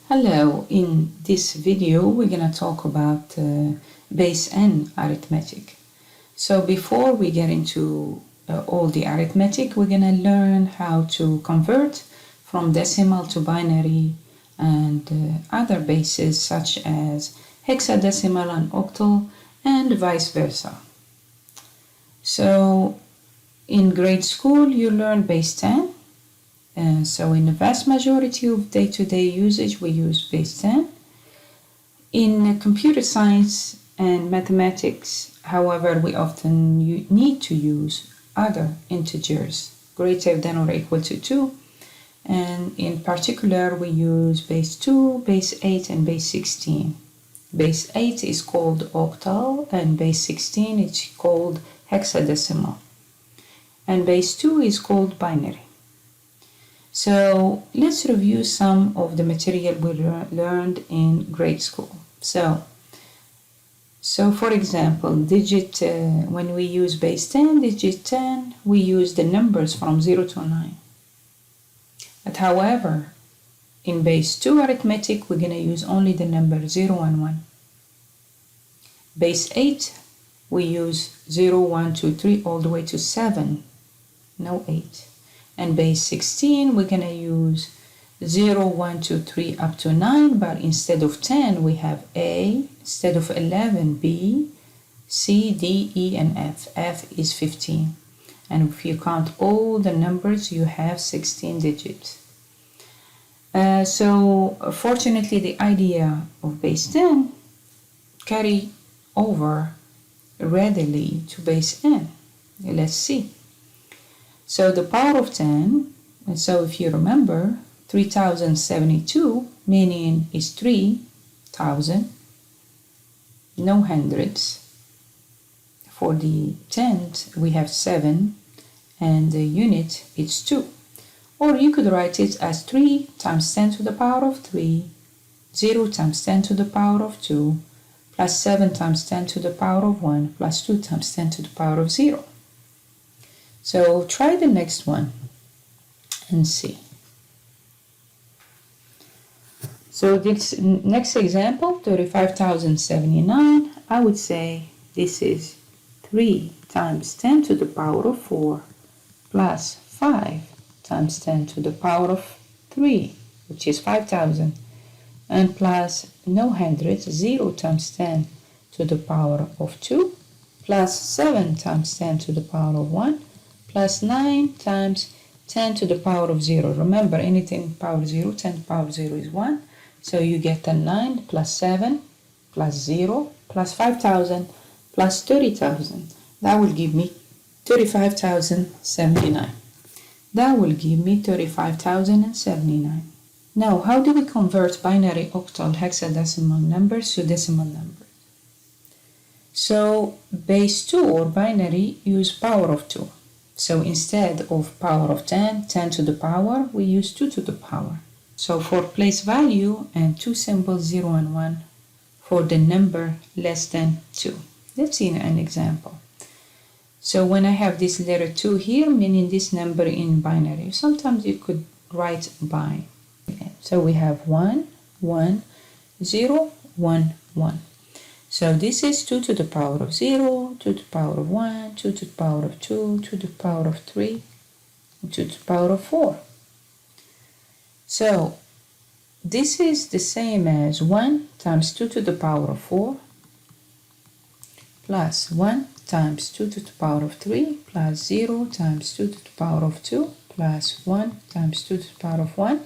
Hello, in this video we're going to talk about base n arithmetic. So before we get into all the arithmetic, we're going to learn how to convert from decimal to binary and other bases such as hexadecimal and octal and vice versa. So in grade school you learn base 10. So in the vast majority of day-to-day usage, we use base 10. In computer science and mathematics, however, we often need to use other integers greater than or equal to 2. And in particular, we use base 2, base 8, and base 16. Base 8 is called octal, and base 16 is called hexadecimal. And base 2 is called binary. So let's review some of the material we learned in grade school. So for example, when we use base 10, digit 10, we use the numbers from 0 to 9. But however, in base 2 arithmetic, we're going to use only the number 0 and 1. Base 8, we use 0, 1, 2, 3, all the way to 7, no 8. And base 16, we're going to use 0, 1, 2, 3 up to 9, but instead of 10, we have A, instead of 11, B, C, D, E, and F. F is 15. And if you count all the numbers, you have 16 digits. So fortunately, the idea of base 10 carry over readily to base n. Let's see. So the power of 10, and so if you remember, 3072, meaning is 3000, no hundreds. For the tenth, we have 7, and the unit is 2. Or you could write it as 3 times 10 to the power of 3, 0 times 10 to the power of 2, plus 7 times 10 to the power of 1, plus 2 times 10 to the power of 0. So try the next one and see. So this next example, 35,079, I would say this is 3 times 10 to the power of 4 plus 5 times 10 to the power of 3, which is 5,000, and plus no hundreds, 0 times 10 to the power of 2, plus 7 times 10 to the power of 1, plus 9 times 10 to the power of 0. Remember, anything power 0, 10 to the power of 0 is 1. So you get a 9 plus 7 plus 0 plus 5,000 plus 30,000. That will give me 35,079. That will give me 35,079. Now, how do we convert binary, octal, hexadecimal numbers to decimal numbers? So base 2 or binary use power of 2. So instead of power of 10, 10 to the power, we use 2 to the power. So for place value and two symbols 0 and 1 for the number less than 2. Let's see an example. So when I have this letter 2 here, meaning this number in binary, sometimes you could write by. So we have 1, 1, 0, 1, 1. So this is 2 to the power of 0, 2 to the power of 1, 2 to the power of 2, 2 to the power of 3, 2 to the power of 4. So this is the same as 1 times 2 to the power of 4 plus 1 times 2 to the power of 3 plus 0 times 2 to the power of 2 plus 1 times 2 to the power of 1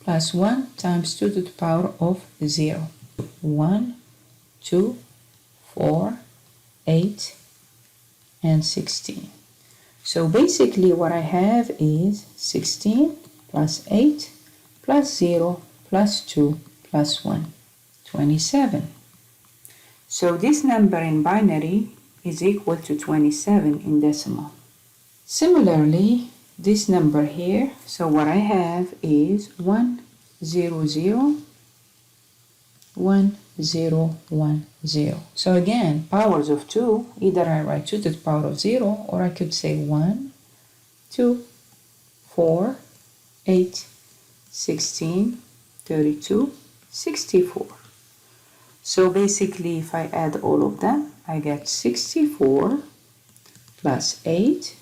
plus 1 times 2 to the power of 0. 1, 2, 4, 8, and 16. So basically what I have is 16 plus 8 plus 0 plus 2 plus 1, 27. So this number in binary is equal to 27 in decimal. Similarly, this number here, so what I have is 1, 0, 0, 1, 0, 1, 0. So again, powers of 2, either I write 2 to the power of 0, or I could say 1, 2, 4, 8, 16, 32, 64. So basically, if I add all of them, I get 64 plus 8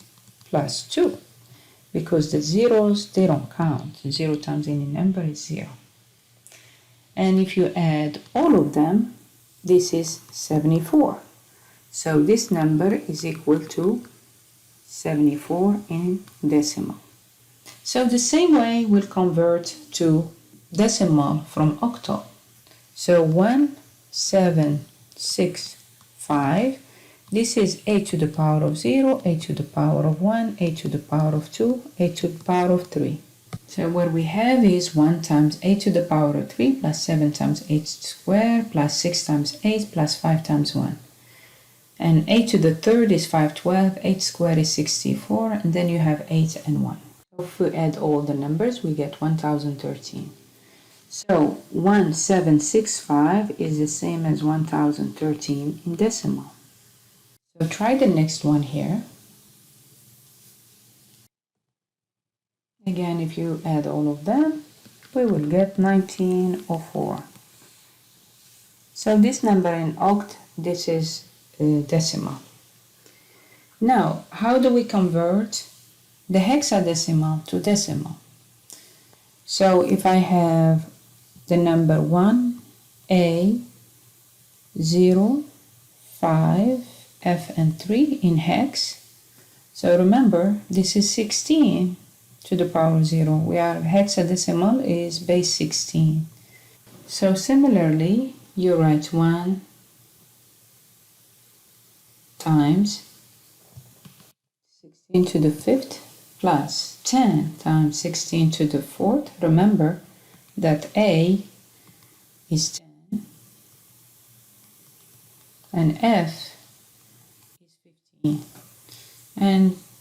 plus 2. Because the zeros, they don't count. 0 times any number is 0. And if you add all of them, this is 74. So this number is equal to 74 in decimal. So the same way we'll convert to decimal from octal. So 1765, this is 8 to the power of 0, 8 to the power of 1, 8 to the power of 2, 8 to the power of 3. So what we have is 1 times 8 to the power of 3 plus 7 times 8 squared plus 6 times 8 plus 5 times 1. And 8 to the third is 512, 8 squared is 64, and then you have 8 and 1. So if we add all the numbers, we get 1013. So 1765 is the same as 1013 in decimal. So try the next one here. Again, if you add all of them, we will get 1904. So this number in oct, this is decimal. Now, how do we convert the hexadecimal to decimal? So if I have the number 1, A, 0, 5, F, and 3 in hex, so remember, this is 16 to the power 0. We are hexadecimal is base 16. So similarly, you write 1 times 16 to the 5th plus 10 times 16 to the 4th. Remember that A is 10 and F is 15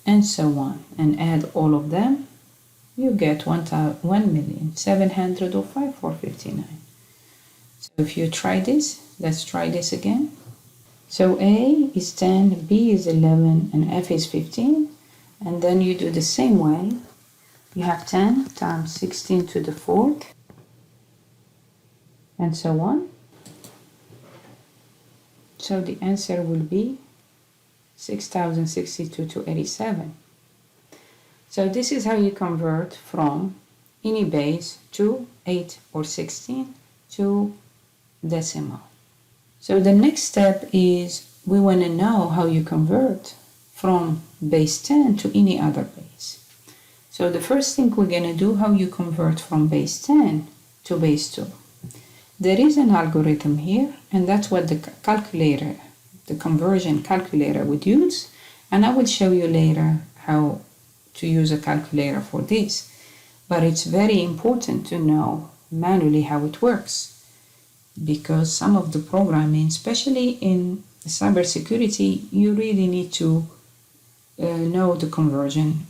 and so on, and add all of them, you get 1,705,459. So if you try this, let's try this again. So A is 10, B is 11, and F is 15. And then you do the same way. You have 10 times 16 to the 4th, and so on. So the answer will be 6,062 to 87. So this is how you convert from any base to 8 or 16 to decimal. So the next step is we want to know how you convert from base 10 to any other base. So the first thing we're going to do, how you convert from base 10 to base 2. There is an algorithm here, and that's what the calculator, the conversion calculator would use, and I will show you later how to use a calculator for this. But it's very important to know manually how it works, because some of the programming, especially in cybersecurity, you really need to know the conversion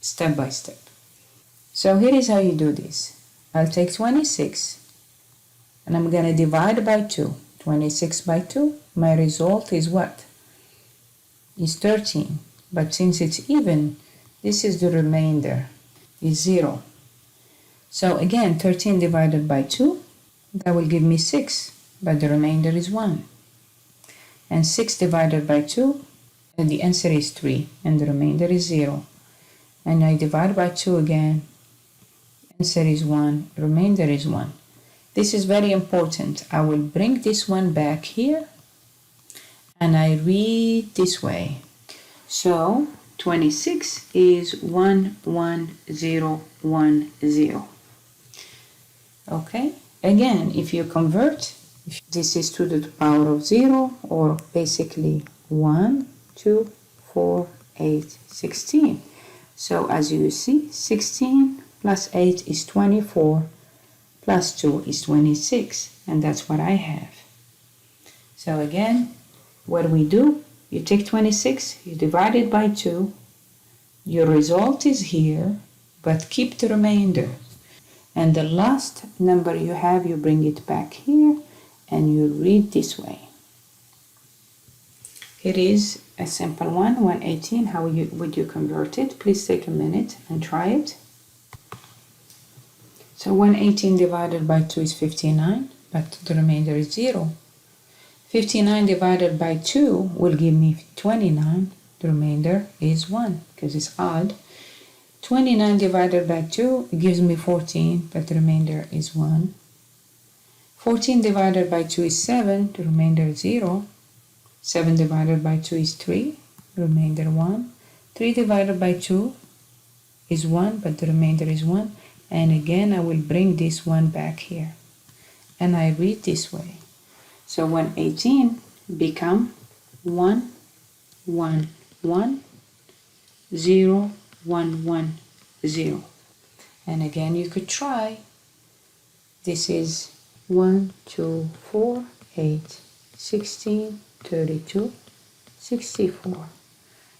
step by step. So here is how you do this. I'll take 26 and I'm going to divide by 2. 26 by 2, my result is what? Is 13. But since it's even, this is the remainder, is 0. So again, 13 divided by 2, that will give me 6, but the remainder is 1. And 6 divided by 2, and the answer is 3, and the remainder is 0. And I divide by 2 again, answer is 1, remainder is 1. This is very important. I will bring this one back here, and I read this way. So 26 is 11010. Okay? Again, if you convert, this is to the power of 0, or basically 1, 2, 4, 8, 16. So as you see, 16 plus 8 is 24, plus 2 is 26, and that's what I have. So again, what we do, you take 26, you divide it by 2, your result is here, but keep the remainder. And the last number you have, you bring it back here, and you read this way. It is a simple one, 118. How would you convert it? Please take a minute and try it. So 118 divided by 2 is 59, but the remainder is 0. 59 divided by 2 will give me 29. The remainder is 1 because it's odd. 29 divided by 2 gives me 14, but the remainder is 1. 14 divided by 2 is 7, the remainder is 0. 7 divided by 2 is 3, the remainder 1. 3 divided by 2 is 1, but the remainder is 1. And again, I will bring this 1 back here. And I read this way. So 118 become 1, 1, 1, 0, 1, 1, 0. And again, you could try. This is 1, 2, 4, 8, 16, 32, 64.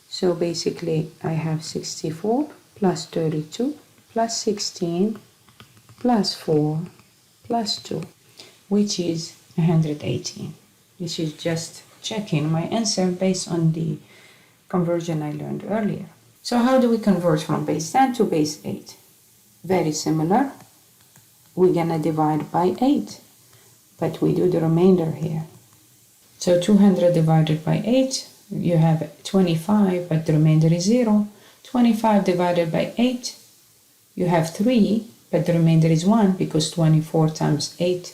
So basically, I have 64 plus 32 plus 16 plus 4 plus 2, which is 118. This is just checking my answer based on the conversion I learned earlier. So how do we convert from base 10 to base 8? Very similar. We're gonna divide by 8, but we do the remainder here. So 200 divided by 8, you have 25, but the remainder is 0. 25 divided by 8, you have 3, but the remainder is 1 because 24 times 8.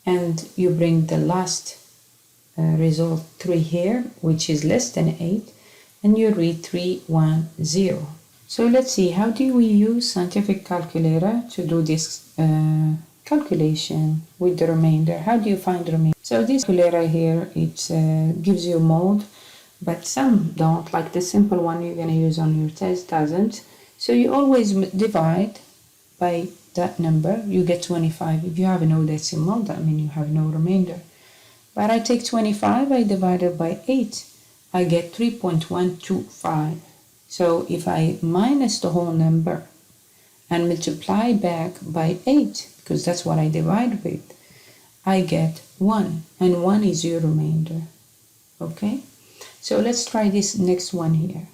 And you bring the last result 3 here, which is less than 8, and you read 3, 1, 0. So let's see, how do we use scientific calculator to do this calculation with the remainder? How do you find the remainder? So this calculator here, it gives you mode, but some don't, like the simple one you're going to use on your test doesn't. So you always divide by that number, you get 25. If you have no decimal, that means you have no remainder. But I take 25, I divide it by 8, I get 3.125. So if I minus the whole number and multiply back by 8, because that's what I divide with, I get 1, and 1 is your remainder. Okay? So let's try this next one here.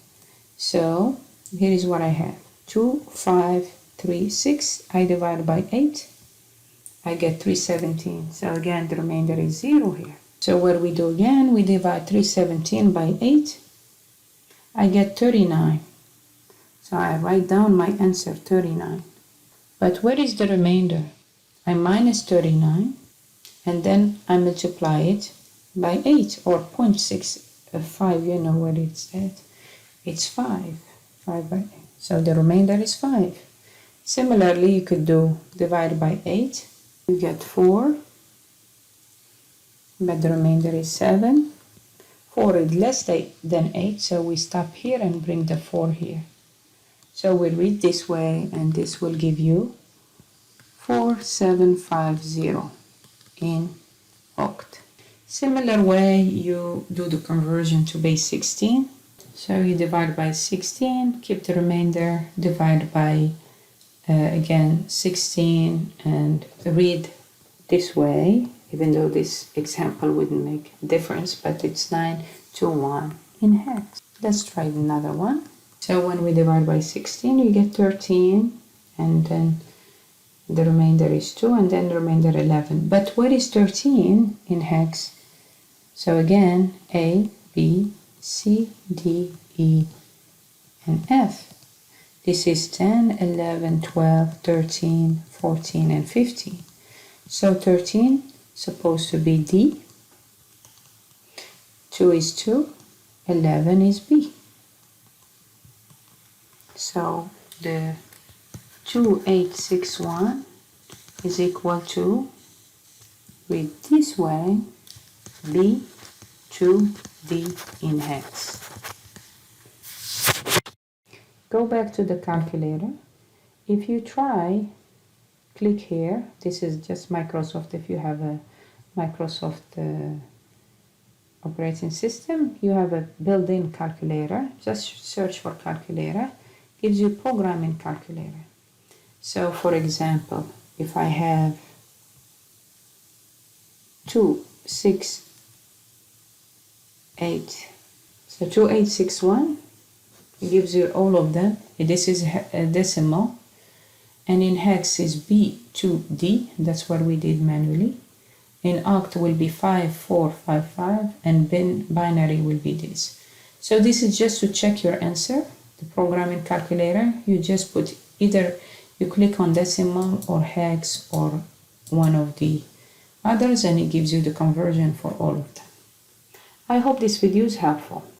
So here is what I have. 2, 5, 3, 6. I divide by 8. I get 317. So again, the remainder is 0 here. So what we do again, we divide 317 by 8. I get 39. So I write down my answer, 39. But where is the remainder? I minus 39, and then I multiply it by 8, or 0.65, you know what it's at. It's 5. 5 by 8. So the remainder is 5. Similarly, you could do divide by 8. You get 4, but the remainder is 7. 4 is less than 8, so we stop here and bring the 4 here. So we read this way, and this will give you 4750 in oct. Similar way, you do the conversion to base 16. So you divide by 16, keep the remainder, divide by again 16, and read this way, even though this example wouldn't make a difference, but it's 9 to 1 in hex. Let's try another one. So when we divide by 16, we get 13, and then the remainder is 2, and then the remainder 11. But what is 13 in hex? So again, A, B, C, D, E, and F. This is 10, 11, 12, 13, 14, and 15. So 13 is supposed to be D, 2 is 2, 11 is B. So the 2861 is equal to, read this way, B to D in hex. Go back to the calculator. If you try, click here. This is just Microsoft. If you have a Microsoft operating system, you have a built-in calculator. Just search for calculator. Gives you programming calculator. So for example, if I have 2, 6, 8, so 2861, it gives you all of them. This is a decimal. and in hex is B to D, that's what we did manually. In oct will be 5455, and binary will be this. So this is just to check your answer. The programming calculator, you just put either you click on decimal or hex or one of the others, and it gives you the conversion for all of them. I hope this video is helpful.